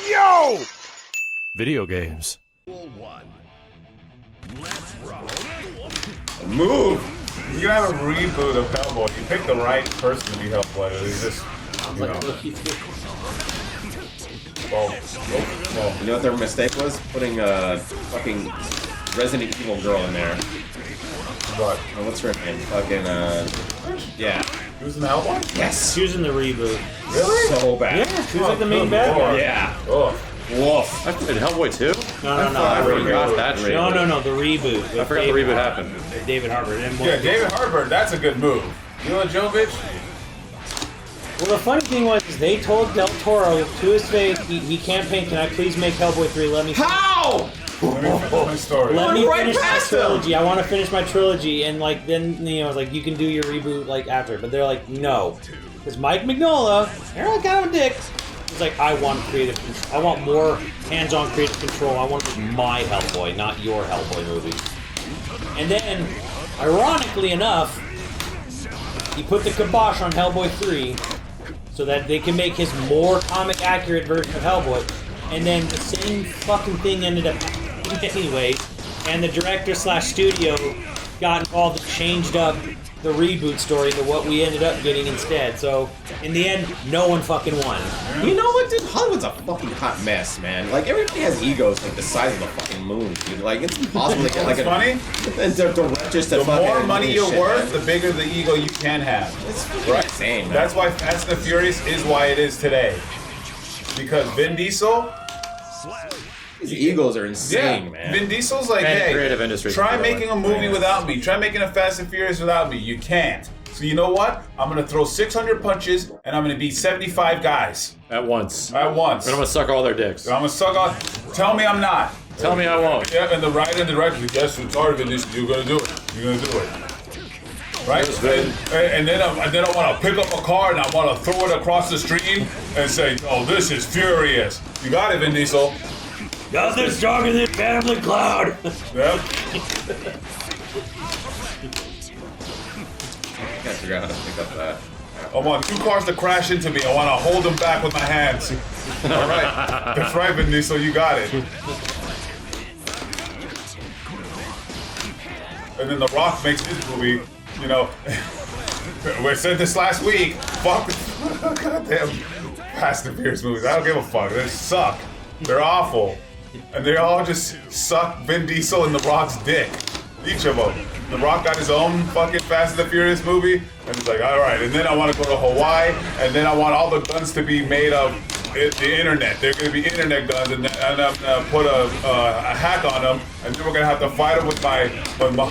Yo! Video games. Move! You gotta have a reboot of Hellboy. You picked the right person to be Hellboy. It's just, you know. Well, You know what their mistake was? Putting a fucking Resident Evil girl in there. What? Oh, what's her name? Fucking, yeah. He was in Hellboy? Yes! She was in the reboot. Really? So bad. Yeah, she was like the main bad guy. Yeah. Oh. Woof. I played Hellboy 2? No, I forgot that shit. No, the reboot. I forgot the reboot happened. David Harbour. Yeah, David Harbour, that's a good move. YoVideogames? Well, the funny thing was, is they told Del Toro to his face, he campaigned, can I please make Hellboy 3? Let me. How? Let me finish my story. Let me right finish my past them. trilogy. I want to finish my trilogy, and like then I was like, you can do your reboot like after, but they're like, no, because Mike Mignola, they're like kind of a dick. He's like, I want creative control. I want more hands-on creative control. I want to make my Hellboy, not your Hellboy movie. And then, ironically enough, he put the kibosh on Hellboy 3 so that they can make his more comic-accurate version of Hellboy. And then the same fucking thing ended up happening anyway, and the director/studio got involved and changed up the reboot story to what we ended up getting instead. So, in the end, no one fucking won. You know what, dude? Hollywood's a fucking hot mess, man. Like, everybody has egos like the size of the fucking moon, dude. Like, it's impossible to get like funny? And the more money you're worth, the bigger the ego you can have. It's right. Insane, man. That's why Fast and the Furious is why it is today. Because Vin Diesel... These egos are insane, man. Vin Diesel's like, And hey, creative industry try can do making it. a movie without me. Try making a Fast and Furious without me. You can't. So you know what? I'm gonna throw 600 punches and I'm gonna beat 75 guys At once. at once. And I'm gonna suck all their dicks. I'm gonna suck off. Tell me I'm not. Tell me I won't. Yeah, and the right and the director. Yes, it's hard, Vin Diesel. You're gonna do it. You're gonna do it. Right? And then I want to pick up a car and I want to throw it across the stream and say, "Oh, this is furious." You got it, Vin Diesel. Nothing stronger than Phantom the Cloud. Yep. I can't figure out how to pick up that. I want 2 cars to crash into me. I want to hold them back with my hands. All right. That's right, Vin Diesel. You got it. And then The Rock makes his movie, you know. We said this last week. Fuck. Goddamn Fast and Furious movies. I don't give a fuck. They suck. They're awful. And they all just suck Vin Diesel and The Rock's dick. Each of them. The Rock got his own fucking Fast and the Furious movie, and it's like, alright, and then I want to go to Hawaii, and then I want all the guns to be made of the internet. They're going to be internet guns, and I'm going to put a hack on them, and then we're going to have to fight them with my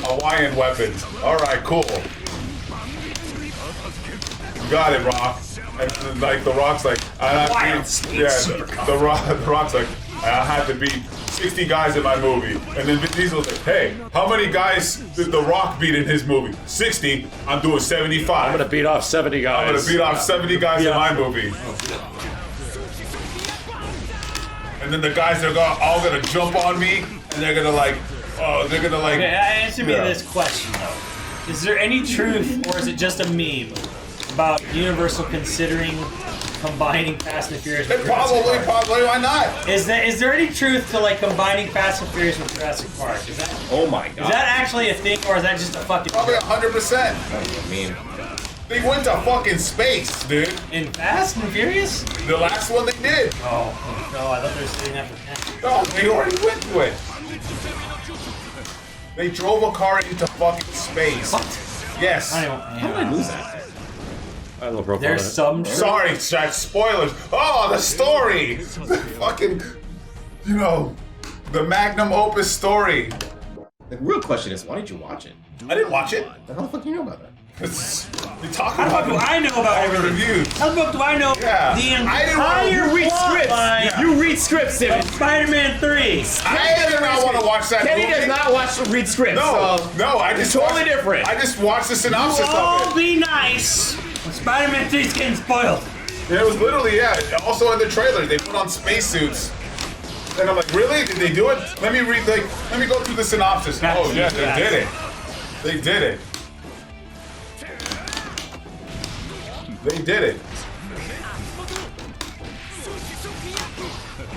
Hawaiian weapons. Alright, cool. You got it, Rock. And like, The Rock's like, the Rock's like, I had to beat 60 guys in my movie. And then Vin Diesel's like, hey, how many guys did The Rock beat in his movie? 60. I'm doing 75. I'm gonna beat off 70 guys. I'm gonna beat off 70 guys in my movie. And then the guys are all gonna jump on me, and they're gonna like. Okay, answer me this question though. Is there any truth, or is it just a meme, about Universal considering combining Fast and Furious with Jurassic Park? Probably, why not? Is there any truth to like combining Fast and Furious with Jurassic Park? Oh my god. Is that actually a thing, or is that just a fucking Probably 100%. That's what I mean. They went to fucking space, dude. in Fast and Furious? The last one they did. Oh no, I thought they were saying that for that. No, they already went to it. They drove a car into fucking space. What? Yes. How did I lose that? I have no profile. There's some truth. Sorry, Jack. Spoilers. Oh, the story. The fucking, you know, the magnum opus story. The real question is, why did you watch it? I didn't watch it. How the fuck do you know about that? We talk How the fuck about do I know about all the everything? reviews. How the fuck do I know Yeah. the I didn't wanna entire plot line Yeah. You read scripts, Steven. of Spider-Man 3? I did not want to watch that Kenny movie. does not read scripts. No, so no, I just totally watched, different. I just watched the synopsis All of it. be nice when Spider-Man 3's getting spoiled. And it was literally, yeah. Also in the trailer, they put on spacesuits. And I'm like, really? Did they do it? Let me read. Let me go through the synopsis. Oh yeah, they did it. They did it. They did it.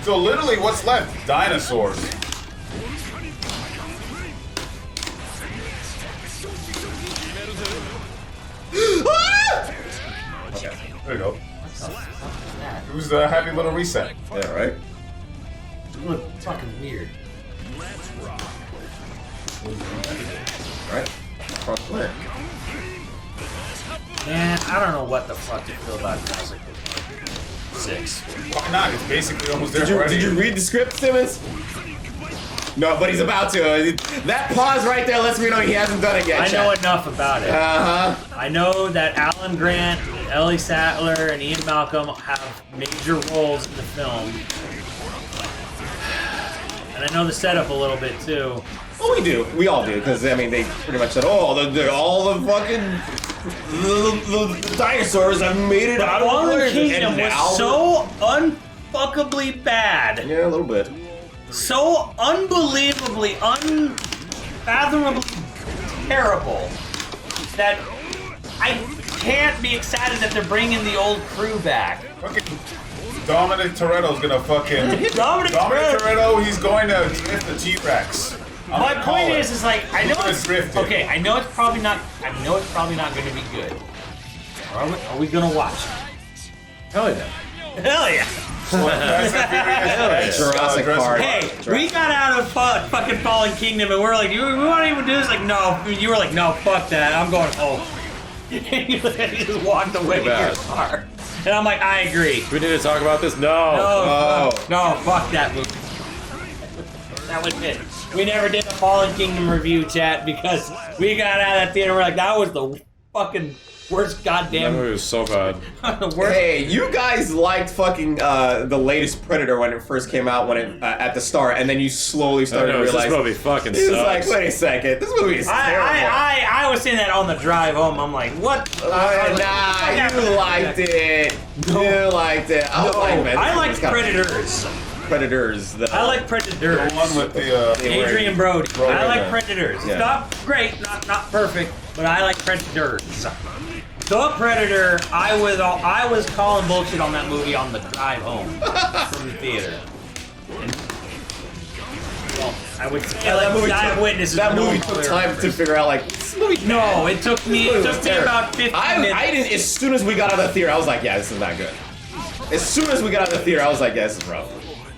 So literally, what's left? Dinosaurs. Okay, there you go. It was a happy little reset. Yeah, right? Look, fucking weird. Alright. Cross clear. Man, I don't know what the fuck to feel about Jurassic 6. Why not? It's basically almost there Did already. you read the script, Simmons? No, but he's about to. That pause right there lets me know he hasn't done it yet. I know enough about it. Uh-huh. I know that Alan Grant, Ellie Sattler, and Ian Malcolm have major roles in the film. And I know the setup a little bit too. Well, we do. We all do, because, I mean, they pretty much said, oh, all the fucking... The dinosaurs have made it out of the Fallen woods, Kingdom and now- was so unfuckably bad. Yeah, a little bit. So unbelievably, unfathomably terrible that I can't be excited that they're bringing the old crew back. Fucking Dominic Toretto's gonna fucking... Dominic Toretto. Toretto, he's going to drift the T-Rex. My point is like I know He's it's gonna drift it. okay. I know it's probably not going to be good. Are we gonna watch it? Hell yeah. Hell yeah! Jurassic Park. Hey, we got out of fucking Fallen Kingdom and we're like, we want to even do this? Like, no. You were like, no, fuck that. I'm going home. And you just walked away in your car. And I'm like, I agree. Do we need to talk about this? No. No, fuck that movie. That was it. We never did a Fallen Kingdom review, chat, because we got out of that theater. We're like, that was the fucking worst That goddamn. movie was so bad. The worst. Hey, you guys liked fucking the latest Predator when it first came out, when it at the start, and then you slowly I started know, this realizing movie fucking it was sucks. like, wait a second, this movie is terrible. I was saying that on the drive home. I'm like, what? Nah, you liked it. You liked it. I was like, man, I this like movie's kinda- Predators. Predators. I like Predators. The one with the... Adrian Brody. I like yeah. Predators. Yeah. It's not great, not perfect, but I like Predators. The Predator, I was calling bullshit on that movie on the drive home from the theater. Well, I would say that movie I have took- witnesses. That no movie one took clear time to reference. figure out, like, this movie. No, it took me about 15 minutes. I didn't. As soon as we got out of the theater, I was like, yeah, this is not good. As soon as we got out of the theater, I was like, yeah, this is rough.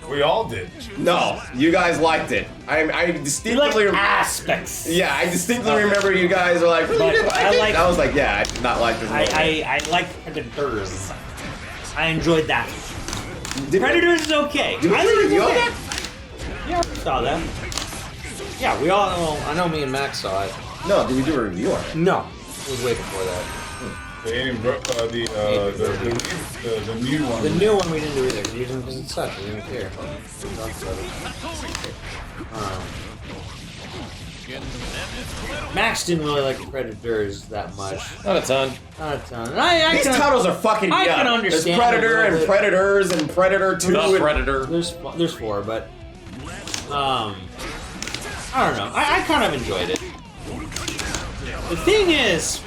We all did. No, you guys liked it. I You like distinctly aspects. Yeah, I distinctly remember you guys were like, really But didn't like I it? like- I was like, yeah, I did not like this movie. I like Predators. I enjoyed that. Did- Predators is okay. Did we I do a think review on it's that? okay. Yeah, we saw that. Yeah, we all. Well, I know me and Max saw it. No, did we do a review on it? No, it was way before that. The new one. The new one we didn't do either because it sucked. We didn't care. Max didn't really like Predators that much. Not a ton. Not a ton. And I These can, titles are fucking I yeah. can understand There's Predator a little and bit. Predators and Predator 2 The and Predator. There's four, but I don't know. I kind of enjoyed it. The thing is,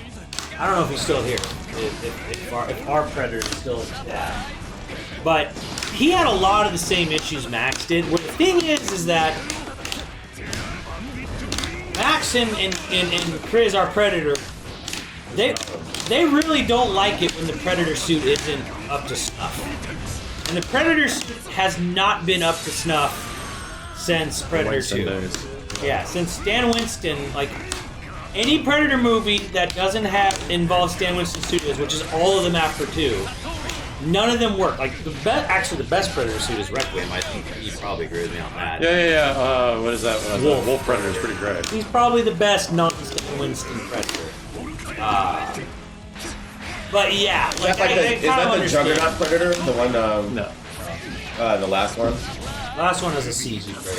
I don't know if he's still here. If our Predator is still but he had a lot of the same issues Max did. What the thing is that Max and Chris, our Predator, they really don't like it when the Predator suit isn't up to snuff. And the Predator suit has not been up to snuff since Predator Winston 2. days. Yeah, since Stan Winston, like any Predator movie that doesn't involve Stan Winston Studios, which is all of them after 2, none of them work. Like the best Predator suit is Requiem. I think you probably agree with me on that. Yeah. What is that? Wolf. Wolf Predator is pretty great. He's probably the best non-Stan Winston Predator. But yeah, Is like, that, like I is kind that of the understand. Juggernaut Predator? The one, No. the last one? Last one is a CG Predator.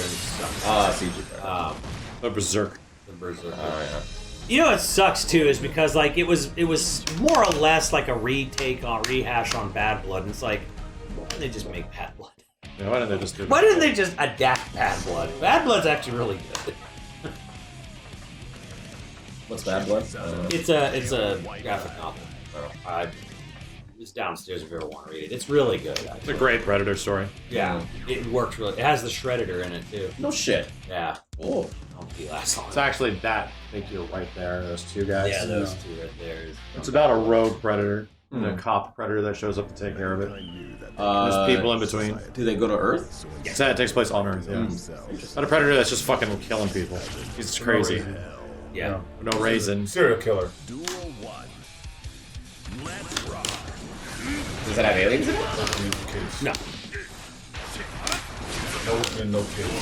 CG Predator. The Berserk. The Berserker. Oh, yeah. You know what sucks too is because like it was more or less like a rehash on Bad Blood, and it's like, why didn't they just make Bad Blood? Yeah, why didn't they just do that? Why didn't they just adapt Bad Blood? Bad Blood's actually really good. What's Bad Blood? It's a graphic novel. It's downstairs if you ever want to read it. It's really good. It's a great Predator story. Yeah, it works really. It has the Shredditor in it too. No shit. Yeah. Oh. Don't be last long. It's actually that. I think you're right there. Those two guys. Yeah, those two right there. It's about a rogue predator and a cop predator that shows up to take care of it. There's people in between. Do they go to Earth? So it takes place on Earth. Yeah. Not a predator that's just fucking killing people. He's crazy. Yeah. No reason. Serial killer. Does it have aliens in it? No. No women, no kids.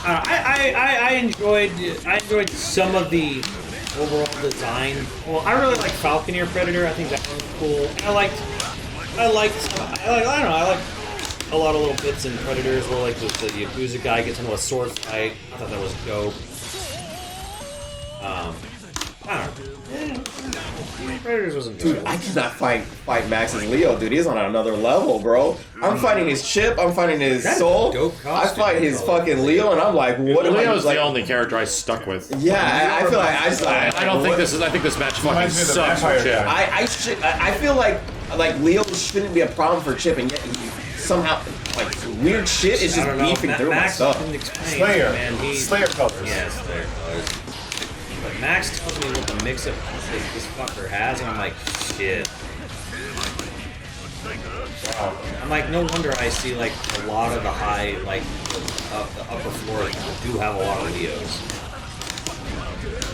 I enjoyed some of the overall design. Well, I really like Falconeer Predator. I think that one's cool. I like a lot of little bits in Predators where like the Yakuza guy gets into a sword fight. I thought that was dope. I don't know. Predators wasn't Dude, I cannot fight Max as Leo, dude. He's on another level, bro. I'm fighting his chip, I'm fighting his That's a soul. dope I costume, fight his fucking Leo, and I'm like, what am I Leo's like? the only character I stuck with. Yeah, I feel like I don't think this is. I think this match fucking Reminds me of the sucks for vampire Chip. guy. I feel like Leo shouldn't be a problem for Chip, and yet he somehow like weird shit is just beefing through my Max stuff. didn't explain, Slayer. man. Slayer colors. Yeah, Slayer colors. But Max tells me what the mix-up this fucker has, and I'm like, shit. Wow. I'm like, no wonder I see like a lot of the high, like the upper floor do have a lot of Leos.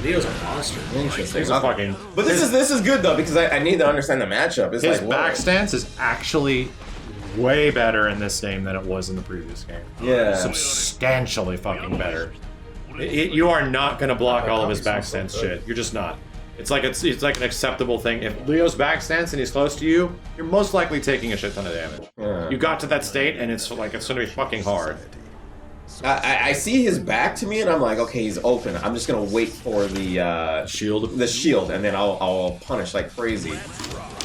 Leo's a monster. Interesting. He's a fucking. But this is good though because I need to understand the matchup. It's His like back whoa. stance is actually way better in this game than it was in the previous game. Yeah. Substantially fucking better. You are not gonna block all of his back stance shit. You're just not. It's like an acceptable thing. If Leo's back stance and he's close to you, you're most likely taking a shit ton of damage. Yeah. You got to that state and it's gonna be fucking hard. I see his back to me and I'm like, okay, he's open. I'm just gonna wait for the Shield. the shield, and then I'll punish like crazy.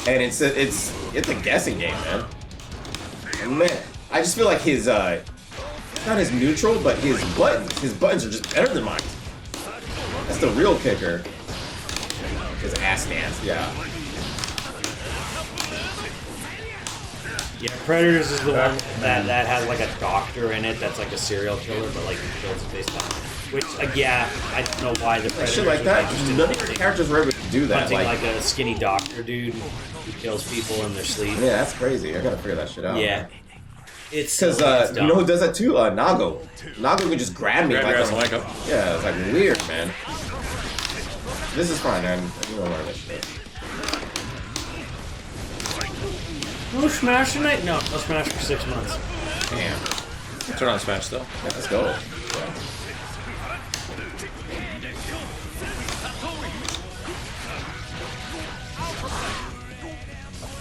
And it's a guessing game, man. And man, I just feel like his not his neutral, but his buttons are just better than mine. That's the real kicker. His ass stance, yeah. Yeah, Predators is the one that has like a doctor in it that's like a serial killer, but like he kills it based on. Which, yeah, I don't know why the Predators Shit like that. just None of your characters were able to do that. hunting like a skinny doctor dude who kills people in their sleep. yeah, that's crazy. I gotta figure that shit out. Yeah. It's Because it's you know who does that too? Nago. Nago can just grab me Grab your ass and like wake up. yeah, it's like weird, man. This is fine, man. You don't learn this shit. No Smash tonight? No Smash for 6 months. Damn. Turn on Smash still. Yeah, let's go.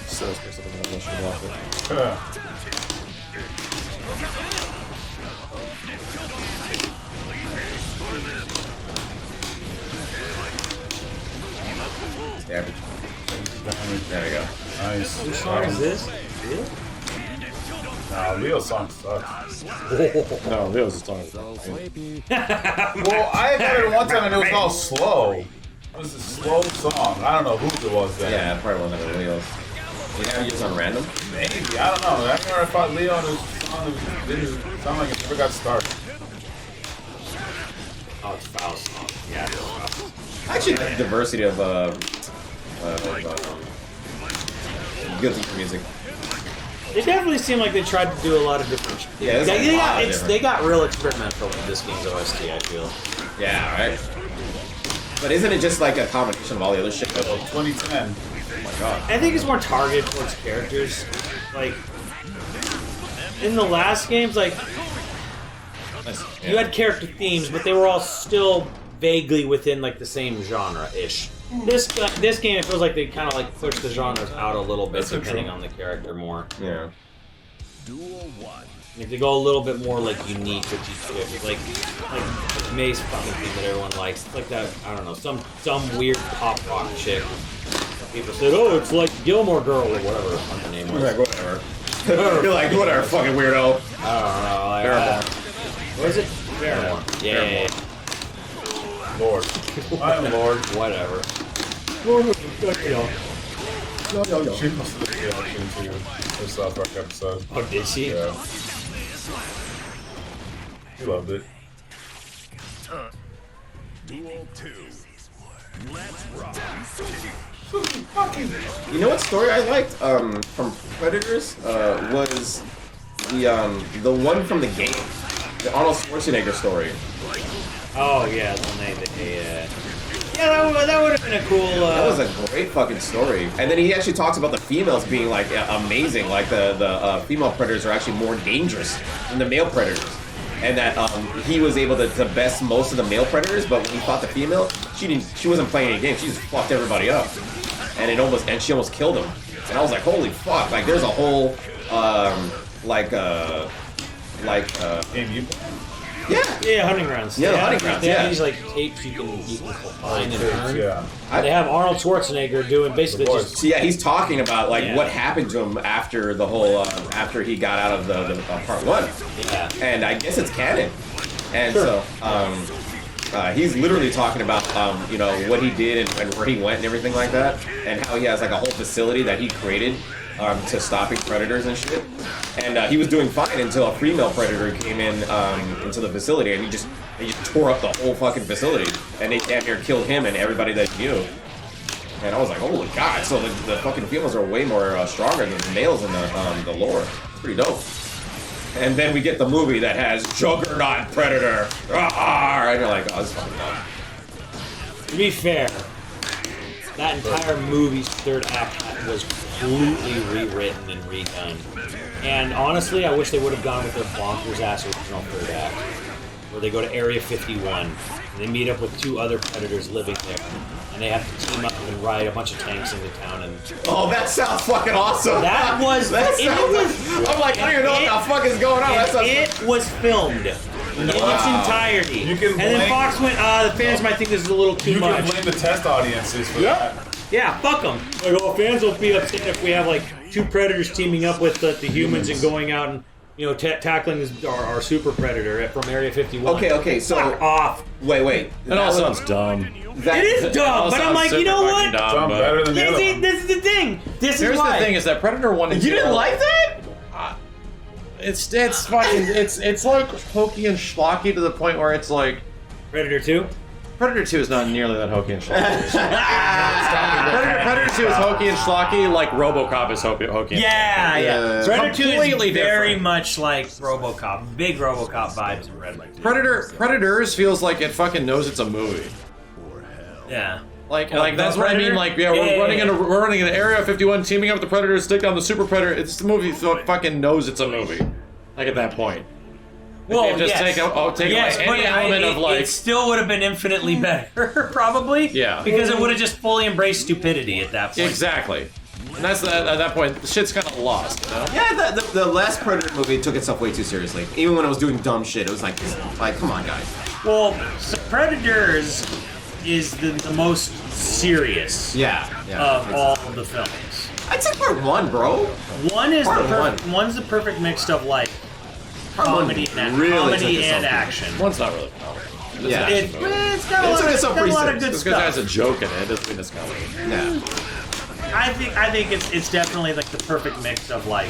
So it's based on the motion block it. It's the average. There we go. Nice. Whose song is this? Nah, Leo's song sucks. No, Leo's just talking. Well, I got it one time and it was all slow. It was a slow song. I don't know who it was then. Yeah, probably one of the wheels. You have use on random? Maybe. I don't know. I remember I fought Leo and his song didn't sound like it never got started. Oh, it's Foul song. Yeah, it's Foul. I actually like the diversity of guilty for music. They definitely seem like they tried to do a lot of different shit. Yeah, there's a lot of different- they got real experimental with this game's OST, I feel. Yeah, right. But isn't it just like a combination of all the other shit? So 2010. Oh my god. I think it's more targeted towards characters. Like, in the last games, like, you had character themes, but they were all still vaguely within, like, the same genre-ish. This game, it feels like they kind of, like, push the genres out a little bit, depending on the character more. Yeah. If they go a little bit more, like, unique with each character, like May's fucking thing that everyone likes. It's like that, I don't know, some weird pop rock chick. People said, oh, it's like Gilmore Girl or whatever the fuck her name was. Like, whatever. You're like, whatever, fucking weirdo. I don't know. Like, what is it? Paramore. Yeah. Lord. I'm Lord. Whatever. You know, She posted the reaction to her South Park episode. Oh, did she? Yeah. He loved it. Duel 2. Let's rock. You know what story I liked from Predators was the one from the game, the Arnold Schwarzenegger story. Oh yeah, that would have been a cool. That was a great fucking story. And then he actually talks about the females being like amazing, like the female predators are actually more dangerous than the male predators. And that he was able to best most of the male predators, but when he fought the female, she wasn't playing any games. She just fucked everybody up, and she almost killed him. And I was like, holy fuck! Like there's a whole Game you yeah, hunting grounds. Yeah, the hunting grounds, They have yeah. these like tapes you can find and turn. Yeah. And they have Arnold Schwarzenegger doing basically just. So yeah, he's talking about like Yeah. what happened to him after the whole after he got out of the part one. Yeah. And I guess it's canon. And so he's literally talking about you know what he did and where he went and everything like that, and how he has like a whole facility that he created to stopping predators and shit. And he was doing fine until a female predator came in into the facility, and they just tore up the whole fucking facility, and they damn near killed him and everybody that he knew. And I was like, holy god! So the fucking females are way more stronger than the males in the lore. It's pretty dope. And then we get the movie that has Juggernaut Predator, and you're like, oh, this is fucking dumb. To be fair, that entire movie's third act was completely rewritten and redone. And honestly, I wish they would have gone with their bonkers ass original third act, where they go to Area 51 and they meet up with two other predators living there, and they have to team up and ride a bunch of tanks into town. And Oh, that sounds fucking awesome. that was I'm like, I don't even know what the fuck is going on. That sounds it was filmed in its entirety. You can and then blame- Fox went, the fans might think this is a little too You much. can blame the test audiences for that. Yeah, fuck them. Like, oh, fans will be upset if we have like two predators teaming up with the humans and going out and tackling our super predator from Area 51. Okay, so Fuck off. wait. That all sounds dumb. That, It is dumb, but I'm like, you know what? Some better than the other one. This is the thing. This Here's is why. the thing: is that Predator 1 and 2. You didn't like that? It's fucking it's like hokey and schlocky to the point where it's like Predator 2? Predator 2 is not nearly that hokey and schlocky. Predator 2 is hokey and schlocky like RoboCop is hokey and Yeah. Yeah. Predator 2 is Completely very different. much like RoboCop. Big RoboCop vibes in Predator 2. Predators feels like it fucking knows it's a movie. Yeah. Like the that's what I mean. Predator? Like we're running in Area 51, teaming up with the Predators, take down the Super Predator. It's the movie, so it fucking knows it's a movie. Like at that point. Well, just yes. take Yes, away but any element of like. it still would have been infinitely better, probably. Yeah. Because it would have just fully embraced stupidity at that point. Exactly. And that's at that point, the shit's kind of lost. You know? Yeah, the last Predator movie took itself way too seriously. Even when it was doing dumb shit, it was like, come on, guys. Well, so Predators is the most serious Yeah. of all of the films. I'd say part one, bro. One's the perfect mix of like Part one comedy and really took comedy itself and too. action. One's not really comedy. Yeah. It's got a It lot, took it's itself got a pretty lot of serious. good This guy has stuff. a joke in it. It's this comedy. Yeah. I think it's definitely like the perfect mix of like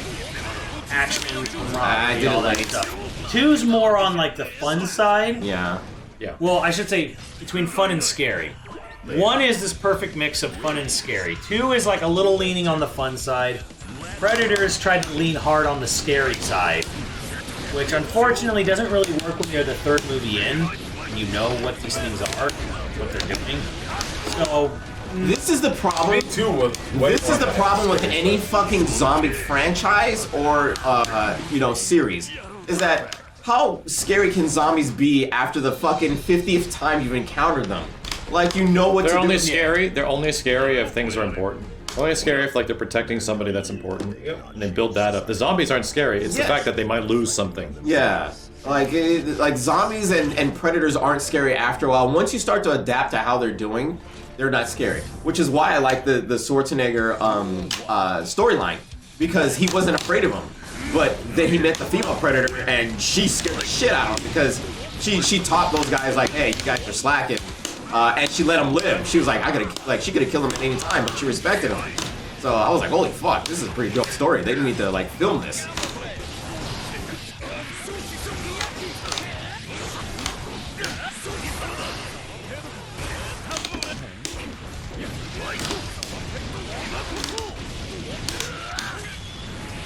action, I camaraderie, didn't all that like it. stuff. Two's more on like the fun side. Yeah. Yeah. Well, I should say between fun and scary. One is this perfect mix of fun and scary. Two is like a little leaning on the fun side. Predators tried to lean hard on the scary side, which unfortunately doesn't really work when you're the third movie in and you know what these things are, what they're doing. So This is the problem. Me too. This is the problem with any fucking zombie franchise or series. Is that how scary can zombies be after the fucking 50th time you've encountered them? Like you know what They're to only do. scary. They're only scary if things are important. They're only scary if like they're protecting somebody that's important, and they build that up. The zombies aren't scary. It's the Yeah. fact that they might lose something. Yeah. Like zombies and predators aren't scary after a while. Once you start to adapt to how they're doing, they're not scary. Which is why I like the Schwarzenegger storyline, because he wasn't afraid of him. But then he met the female predator and she scared the shit out of him because she taught those guys like, hey, you guys are slacking, and she let him live. She was like, she could have killed him at any time, but she respected him. So I was like, holy fuck, this is a pretty dope story. They need to like film this.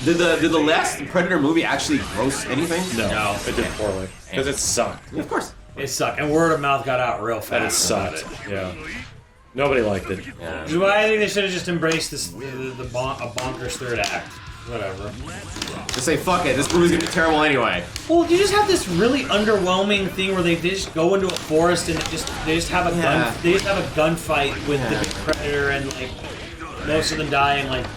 Did the last Predator movie actually gross anything? No, it did poorly. Because it sucked. Of course. It sucked, and word of mouth got out real fast. And it sucked. Yeah. Nobody liked it. Yeah. Which is why I think they should have just embraced this, a bonkers third act. Whatever. Just say, fuck it, this movie's gonna be terrible anyway. Well, you just have this really underwhelming thing where they just go into a forest and they just have a gunfight with the big predator and like most of them die in like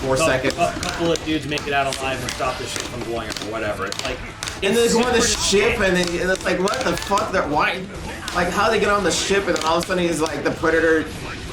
4 seconds. A couple of dudes make it out alive and stop the ship from blowing up or whatever. It's like And then they go on the ship and it's like, what the fuck? Why? Like, how they get on the ship and then all of a sudden he's like, the Predator.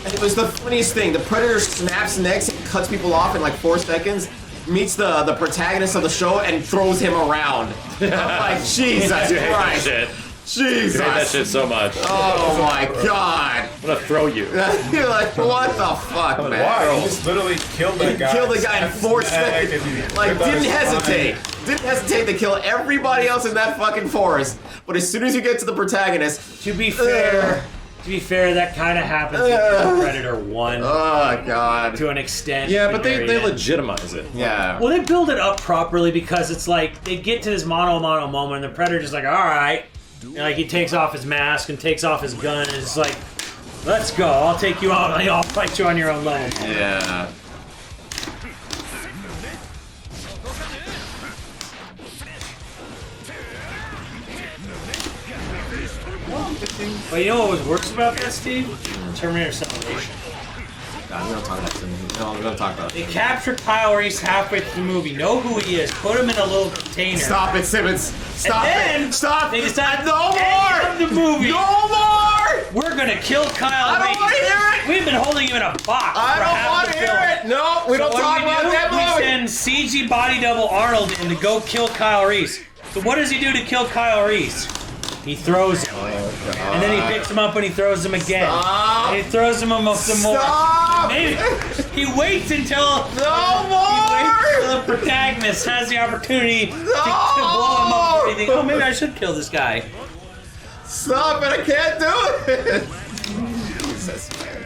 And it was the funniest thing. The Predator snaps necks and cuts people off in like 4 seconds, meets the protagonist of the show and throws him around. I'm like, Jesus I do hate that Christ. shit. Jesus. I hate that shit so much. Oh my God. I'm gonna throw you. You're like, what the fuck, man? Why? He just literally killed that guy. Killed the guy in 4 seconds. Like, didn't hesitate. Didn't hesitate to kill everybody else in that fucking forest. But as soon as you get to the protagonist, to be fair, that kind of happens in Predator 1 oh god. to an extent. Yeah, but at the they very end. legitimize it. Yeah. Well, they build it up properly because it's like they get to this mono moment, and the Predator's just like, all right, and like he takes off his mask and takes off his gun, and it's like, let's go. I'll take you out. I'll fight you on your own level. Yeah. But you know what was worse about that, Steve? Terminator Salvation. God, we don't talk about this. No, we don't talk about They it. capture Kyle Reese halfway through the movie, know who he is, put him in a little container. Stop it, Simmons. Stop and then it. Stop. They decide No end more. of the movie. No more. We're gonna kill Kyle I don't Reese. want to hear it. We've been holding him in a box I for don't half want the to hear film. it. No, we don't What talk do about that We movie. send CG body double Arnold in to go kill Kyle Reese. So what does he do to kill Kyle Reese? He throws him. And then he picks him up and he throws him again. Stop. And he throws him some more. Stop. Maybe he waits until No more. the protagonist has the opportunity to blow him up. And think, oh, maybe I should kill this guy. Stop it. I can't do it. Jesus, man.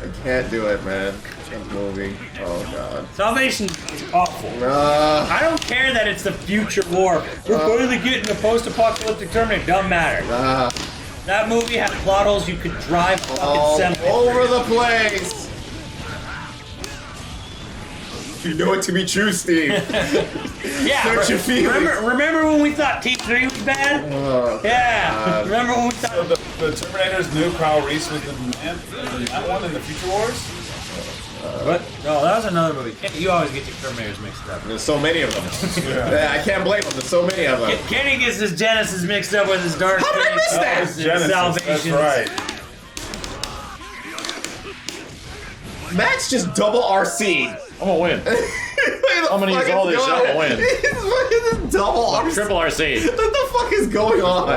I can't do it, man. That movie. Oh, God. Salvation is awful. I don't care that it's the future war. We're finally getting a post-apocalyptic Terminator. Doesn't matter. That movie had plot holes you could drive a fucking All semi. over the place. You know it to be true, Steve. Yeah. Search your feelings. Remember when we thought T3 was bad? Oh, Yeah. God. Remember when we So thought? the Terminators knew Kyle Reese was the man in that one in the Future Wars? What? No, that was another movie. You always get your Terminators mixed up. There's so many of them. I can't blame them. There's so many of them. Kenny gets his Genesis mixed up with his Dark How did I miss that? That was Genesis, that's Salvation. right. Max just double RC. I'm gonna win. I'm gonna use all this shit, I'm gonna win. He's double RC. Triple RC. What the fuck is going on?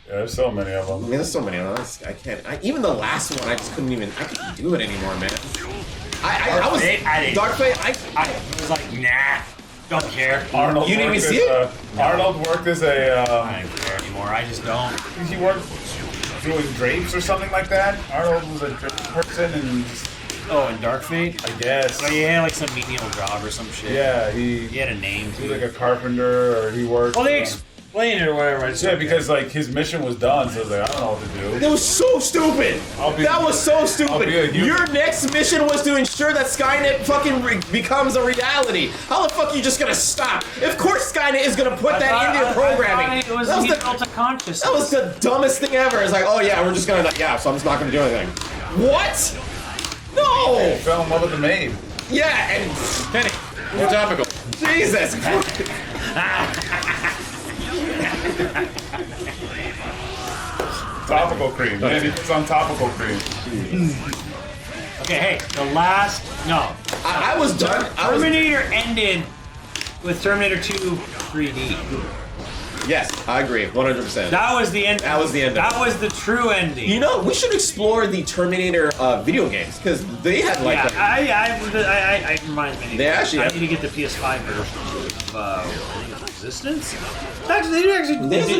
Yeah, there's so many of I them. mean, there's so many of them. I can't. Even the last one, I just couldn't even. I couldn't do it anymore, man. I was Fate, I didn't. Dark Fate. I was like, nah, don't care. Arnold You didn't worked even see as Arnold worked as a. I don't care anymore. I just don't. He worked doing drapes or something like that. Arnold was a drape person, and just, Oh, and Dark Fate? I guess. So he had like some menial job or some shit. Yeah, he He had a name was like too. a carpenter, or he worked. Well, they explained it or whatever. It's yeah, okay. because like his mission was done, so I was like, I don't know what to do. That was so stupid. That was so I'll stupid. be a human. Your next mission was to ensure that Skynet fucking becomes a reality. How the fuck are you just gonna stop? Of course Skynet is gonna put that into your programming. It was That was he the- built a consciousness. That was the dumbest thing ever. It's like, oh yeah, we're just gonna like, yeah, so I'm just not gonna do anything. What? No! Fell in love with the maid. Yeah, and Kenny, more topical. Jesus Christ. Topical cream. Man, he puts on topical cream. Okay, hey, the last I was done. I was Terminator ended with Terminator 2 3D. Yes, I agree, 100%. That was the end. That was the end of That it. was the true ending. You know, we should explore the Terminator video games because they had like. I remind me. They actually I have- need to get the PS5 version of I think it's Existence. Actually,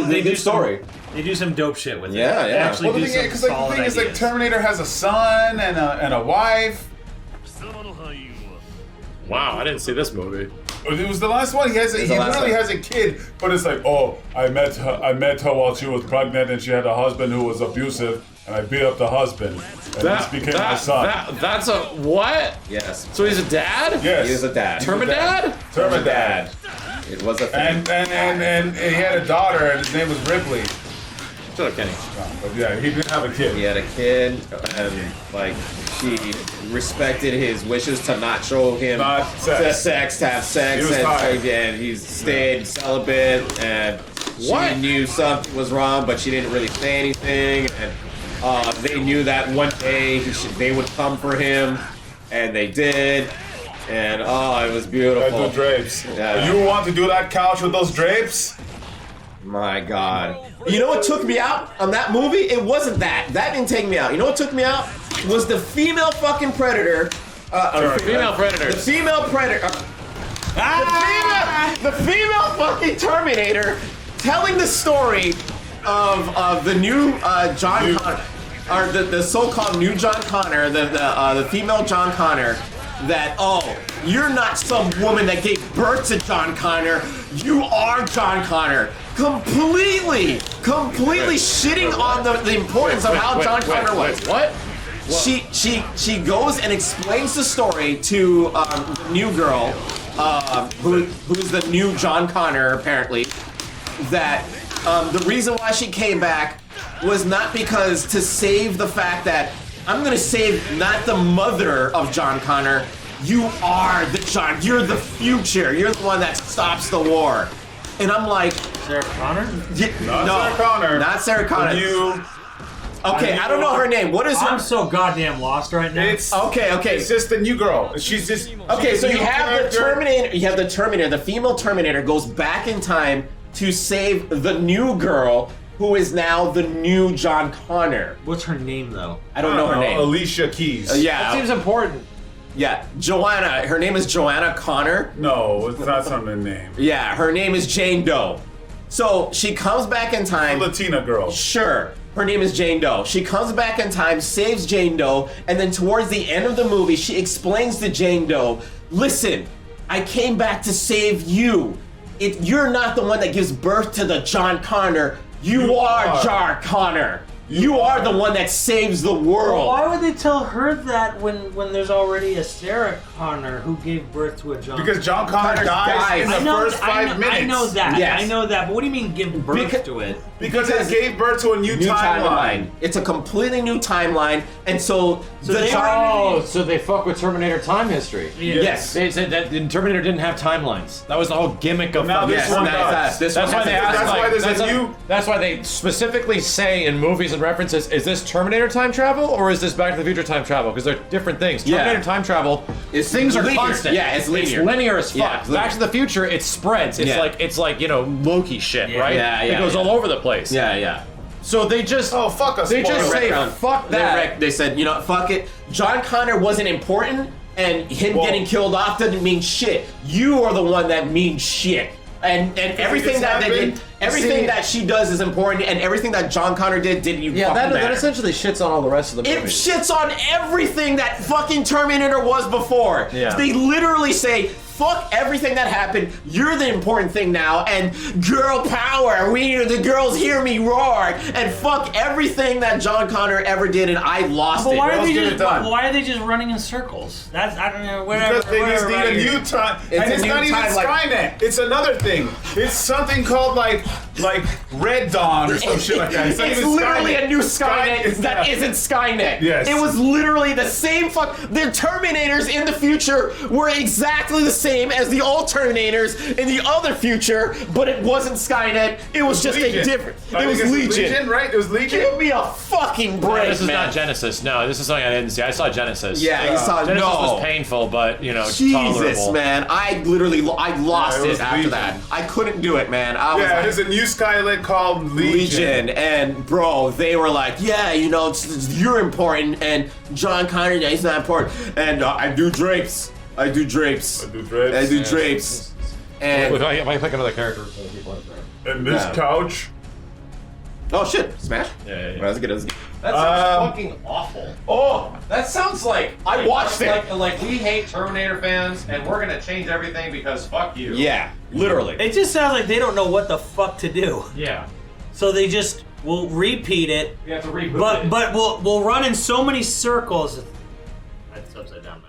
they do story. They do some dope shit with it. Yeah, They yeah. actually Well, the do thing some is, because like, the solid thing is, like, ideas. Terminator has a son and a wife. Wow, I didn't see this movie. It was the last one. He literally has a kid, but it's like, oh, I met her while she was pregnant, and she had a husband who was abusive, and I beat up the husband, and this became my son. That's a what? Yes. So he's a dad? Yes. He is a dad. Terminad? Terminad. It was a thing. And he had a daughter, and his name was Ripley. Shut up, Kenny. But yeah, he didn't have a kid. He had a kid, and like she respected his wishes to not show him Not sex. to have sex, He was tired. and he stayed celibate, and What? she knew something was wrong, but she didn't really say anything, and they knew that one day they would come for him, and they did, and oh, it was beautiful. Those drapes. Yeah. You want to do that couch with those drapes? My God. You know what took me out on that movie? It wasn't that. That didn't take me out. You know what took me out? Was the female fucking predator. Female predators. The female predator. The female fucking Terminator telling the story of the new John Connor. Or the so-called new John Connor, the female John Connor. That, oh, you're not some woman that gave birth to John Connor. You are John Connor. Completely shitting on the importance of how John Connor was. What? She goes and explains the story to the new girl, who's the new John Connor apparently. That the reason why she came back was not because to save the fact that I'm gonna save not the mother of John Connor. You are the John. You're the future. You're the one that stops the war. And I'm like, Sarah Connor? Sarah Connor. Not Sarah Connor. Okay, I don't know her name. What is her? I'm so goddamn lost right now. It's Okay. It's just the new girl. She's just Okay, she's so a you new have character. the Terminator. You have the Terminator. The female Terminator goes back in time to save the new girl, who is now the new John Connor. What's her name though? I don't know her name. Alicia Keys. That Yeah, seems important. yeah, Joanna. Her name is Joanna Connor. No, it's not her name. Yeah, her name is Jane Doe. So she comes back in time. Latina girl. Sure, her name is Jane Doe. She comes back in time, saves Jane Doe, and then towards the end of the movie, she explains to Jane Doe, listen, I came back to save you. You're not the one that gives birth to the John Connor. You are John Connor. You are the one that saves the world. Why would they tell her that when there's already a Sarah Connor who gave birth to a John? Because John Connor dies in the first 5 minutes. I know that. Yes. I know that. But what do you mean give birth to it? Because it gave birth to a new timeline. It's a completely new timeline, and so the they John. So they fuck with Terminator time history. Yes. They said that Terminator didn't have timelines. That was the whole gimmick of Now fucking this one Yes, does. this That's one why they has- asked. That's why there's that's a new- That's why they specifically say in movies and references: is this Terminator time travel or is this Back to the Future time travel? Because they're different things. Yeah. Terminator time travel It's things are linear. constant. Yeah, it's linear. It's linear as fuck. Yeah, it's linear. Back to the Future, it spreads. It's Yeah. like you know Loki shit, Yeah. right? Yeah, It yeah, goes yeah. all over the place. Yeah. So they just Oh, fuck us. They just say Retcon. fuck that. They said, you know, fuck it. John Connor wasn't important, and him Well- getting killed off doesn't mean shit. You are the one that means shit. And everything just that they happened. did, everything See- that she does is important, and everything that John Connor did didn't even Yeah, fucking that matter. essentially shits on all the rest of the It movie. shits on everything that fucking Terminator was before. Yeah. They literally say, fuck everything that happened. You're the important thing now. And girl power. The girls hear me roar. And fuck everything that John Connor ever did. And I lost But it. why are Girls they get just it done. why are they just running in circles? That's I don't know. Whatever. Because they just need whatever, a new time. It's And a it's new not even time, like- Skynet. It's another thing. It's something called like Red Dawn or some shit like that. It's not It's even literally Skynet. a new Skynet It's that not- isn't Skynet. Yes. It was literally the same The Terminators in the future were exactly the same as the old Terminators in the other future, but it wasn't Skynet. It was just Legion. a different. I It was think it's Legion. right? It was Legion? Give me a fucking break, This is man. not Genesis. No, this is something I didn't see. I saw Genesis. Yeah, you saw Genesis no. was painful, but you know, Jesus, tolerable. man, I literally I lost Yeah, it was it after Legion. that. I couldn't do it, man. I was Yeah, like, there's a new new Skylit called Legion. And bro, they were like, yeah, you know, you're important, and John Connor, yeah, he's not important. And I do drapes. I do drapes. And Wait, I might pick another character. And this couch. Oh shit, Smash? Yeah. That's good. That sounds fucking awful. Oh, That sounds like I watched it. Like we hate Terminator fans, and we're gonna change everything because fuck you. yeah, literally. It just sounds like they don't know what the fuck to do. Yeah. So they just will repeat it. We have to reboot it. But we'll run in so many circles. That's upside down.